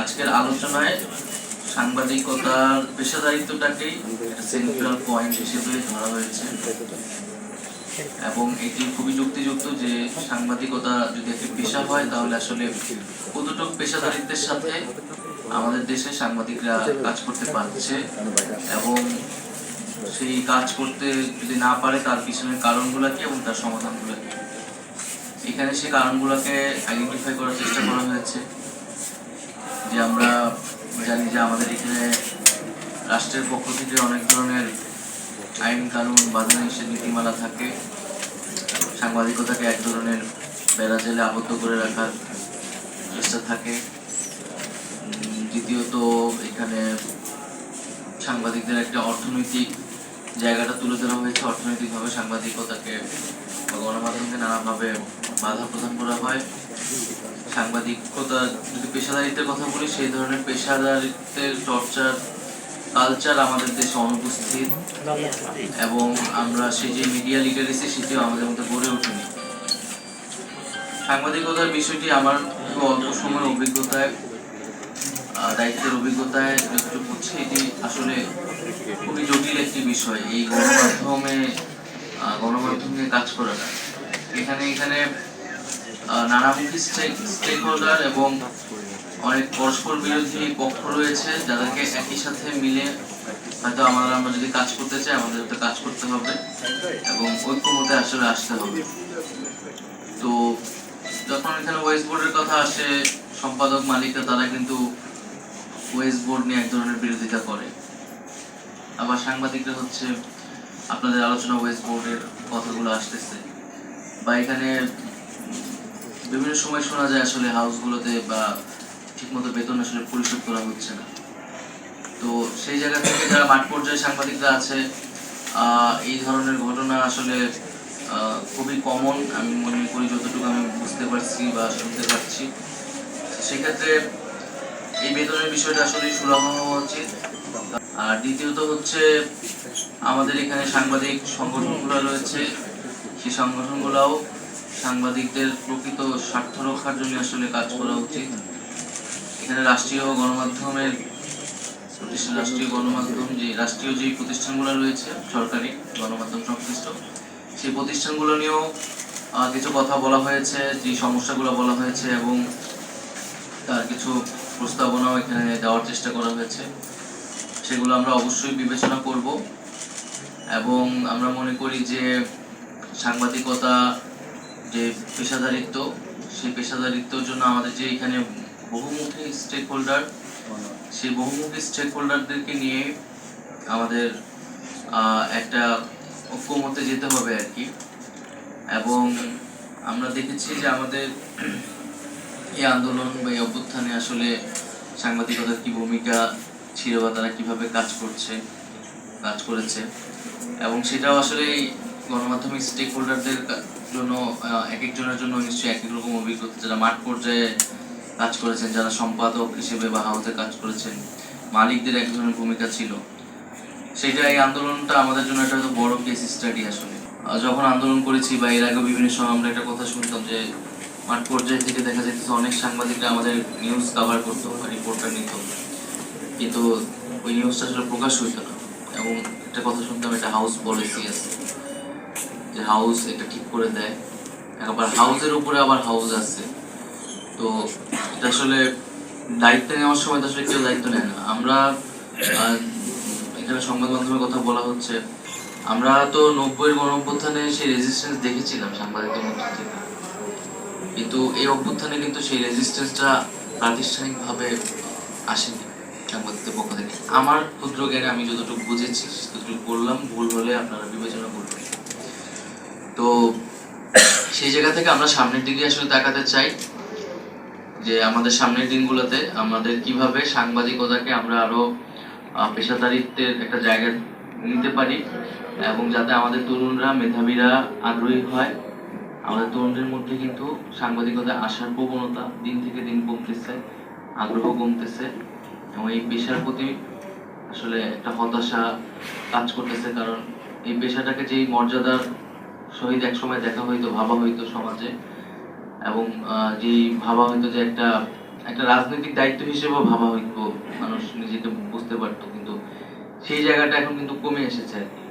আজকের আলোচনায় সাংবাদিকতার পেশাদারিত্বটাকেই সেন্ট্রাল পয়েন্ট হিসেবে ধরা হয়েছে এবং এটি খুবই যুক্তিযুক্ত যে সাংবাদিকতা যদি একটি পেশা হয় তাহলে আসলে কতটুকু পেশাদারিত্বের সাথে আমাদের দেশে সাংবাদিকরা কাজ করতে পারছে এবং সেই কাজ করতে যদি না পারে তার পিছনের কারণগুলো কি এবং তার সমাধানগুলো কি। এখানে সেই কারণগুলোকে আইডেন্টিফাই করার চেষ্টা করা হয়েছে যে আমরা জানি যে আমাদের এখানে রাষ্ট্রের পক্ষ থেকে অনেক ধরনের আইন কানুন বাধা নিষেধ নীতিমালা থাকে, সাংবাদিকতাকে এক ধরনের বেড়া জেলে আবদ্ধ করে রাখার চেষ্টা থাকে। দ্বিতীয়ত এখানে সাংবাদিকদের একটা অর্থনৈতিক জায়গাটা তুলে ধরা হয়েছে, অর্থনৈতিকভাবে সাংবাদিকতাকে বা গণমাধ্যমকে নানাভাবে বাধা প্রদান করা হয়। সাংবাদিকতা যদি পেশাদারিত্বের কথা বলি, সেই ধরনের পেশাদারিত্বের চর্চার কালচার আমাদের দেশে অনুপস্থিত এবং আমরা সেই যে মিডিয়া লিটারেসি সেটিও আমাদের মধ্যে গড়ে ওঠেনি। সাংবাদিকতার বিষয়টি আমার খুব অল্প সময়ের অভিজ্ঞতায়, দায়িত্বের অভিজ্ঞতায় যতটুকু বুঝছি, এটি আসলে খুবই জটিল একটি বিষয়। এই গণমাধ্যম নিয়ে কাজ করাটা এখানে নানামুখী স্টেক হোল্ডার এবং অনেক পরস্পর বিরোধী পক্ষ রয়েছে, যাদেরকে একই সাথে মিলে হয়তো আমরা যদি কাজ করতে চাই আমাদের তো কাজ করতে হবে এবং ঐক্যমতে আসলে আসতে হবে। তো যখন এখানে ওয়েস্ট বোর্ডের কথা আসে, সম্পাদক মালিকরা তারা কিন্তু ওয়েস্ট বোর্ড নিয়ে এক ধরনের বিরোধিতা করে, আবার সাংবাদিকরা হচ্ছে আপনাদের আলোচনা ওয়েস্ট বোর্ডের কথাগুলো আসতেছে, বা এখানে বিভিন্ন সময় শোনা যায় আসলে হাউসগুলোতে বা ঠিকমতো বেতন আসলে পরিশোধ করা হচ্ছে না। তো সেই জায়গা থেকে যারা মাঠ পর্যায়ে সাংবাদিকরা আছে, এই ধরনের ঘটনা আসলে খুবই কমন আমি মনে করি, যতটুকু আমি বুঝতে পারছি বা শুনতে পাচ্ছি। সেক্ষেত্রে এই বেতনের বিষয়টা আসলে সুলভ হওয়া উচিত। আর দ্বিতীয়ত হচ্ছে আমাদের এখানে সাংবাদিক সংগঠনগুলো রয়েছে, সেই সংগঠনগুলোও সাংবাদিকদের প্রকৃত স্বার্থ রক্ষার জন্য আসলে কাজ করা উচিত। এখানে রাষ্ট্রীয় যে প্রতিষ্ঠানগুলো রয়েছে সরকারি গণমাধ্যম সংশ্লিষ্ট, সেই প্রতিষ্ঠানগুলো নিয়েও কিছু কথা বলা হয়েছে, যে সমস্যাগুলো বলা হয়েছে এবং তার কিছু প্রস্তাবনাও এখানে দেওয়ার চেষ্টা করা হয়েছে। সেগুলো আমরা অবশ্যই বিবেচনা করব এবং আমরা মনে করি যে সাংবাদিকতা যে পেশাদারিত্ব, সেই পেশাদারিত্বের জন্য আমাদের যে এখানে বহুমুখী স্টেক হোল্ডার, সেই বহুমুখী স্টেক হোল্ডারদেরকে নিয়ে আমাদের একটা ঐক্যমতে যেতে হবে আর কি। এবং আমরা দেখেছি যে আমাদের এই আন্দোলন বা এই অভ্যুত্থানে আসলে সাংবাদিকতার কি ভূমিকা ছিল বা তারা কিভাবে কাজ করেছে এবং সেটাও আসলে গণমাধ্যমিক স্টেক হোল্ডারদের জন্য এক একজনের জন্য নিশ্চয়ই এক এক রকম অভিজ্ঞতা। যারা মাঠ পর্যায়ে কাজ করেছেন, যারা সম্পাদক হিসেবে বা হাউসে কাজ করেছেন, মালিকদের এক ধরনের ভূমিকা ছিল। সেটা এই আন্দোলনটা আমাদের জন্য একটা বড় কেস স্টাডি আসলে। যখন আন্দোলন করেছি বা এর আগে বিভিন্ন সময় আমরা একটা কথা শুনতাম যে মাঠ পর্যায়ে থেকে দেখা যেতেছে অনেক সাংবাদিকরা আমাদের নিউজ কভার করতো বা রিপোর্টটা নিত, কিন্তু ওই নিউজটা আসলে প্রকাশ হইতো না। এবং একটা কথা শুনতাম, একটা হাউস পলিসি আছে যে হাউস এটা ঠিক করে দেয়, আবার হাউসের উপরে আবার হাউস আছে। তো এটা আসলে দায়িত্ব নেওয়ার সময় তো আসলে কেউ দায়িত্ব নেয় না। আমরা এখানে সংবাদ মাধ্যমের কথা বলা হচ্ছে, আমরা তো 90-এর গণঅভ্যুত্থানে সেই রেজিস্ট্যান্স দেখেছিলাম সাংবাদিকদের মধ্যে থেকে, কিন্তু এই অভ্যুত্থানে কিন্তু সেই রেজিস্ট্যান্সটা প্রাতিষ্ঠানিকভাবে আসেনি সাংবাদিকদের পক্ষ থেকে। আমার ক্ষুদ্র জ্ঞানে আমি যতটুকু বুঝেছি ততটুকু বললাম, ভুল হলে আপনারা বিবেচনা করবেন। তো সেই জায়গা থেকে আমরা সামনের দিকে আসলে তাকাতে চাই যে আমাদের সামনের দিনগুলোতে আমাদের কিভাবে সাংবাদিকতাকে আমরা আরো পেশাদারিত্বের একটা জায়গা নিতে পারি এবং যাতে আমাদের তরুণরা, মেধাবীরা আগ্রহী হয়। আমাদের তরুণদের মধ্যে কিন্তু সাংবাদিকতায় আসার প্রবণতা দিন থেকে দিন কমতেছে, আগ্রহ কমতেছে এবং এই পেশার প্রতি আসলে একটা হতাশা কাজ করতেছে। কারণ এই পেশাটাকে যেই মর্যাদার সহিত একসময় দেখা হইতো, ভাবা হইতো সমাজে, এবং যেই ভাবা হইতো যে একটা একটা রাজনৈতিক দায়িত্ব হিসেবেও ভাবা হইতো, মানুষ নিজেকে বুঝতে পারতো, কিন্তু সেই জায়গাটা এখন কিন্তু কমে এসেছে আর কি।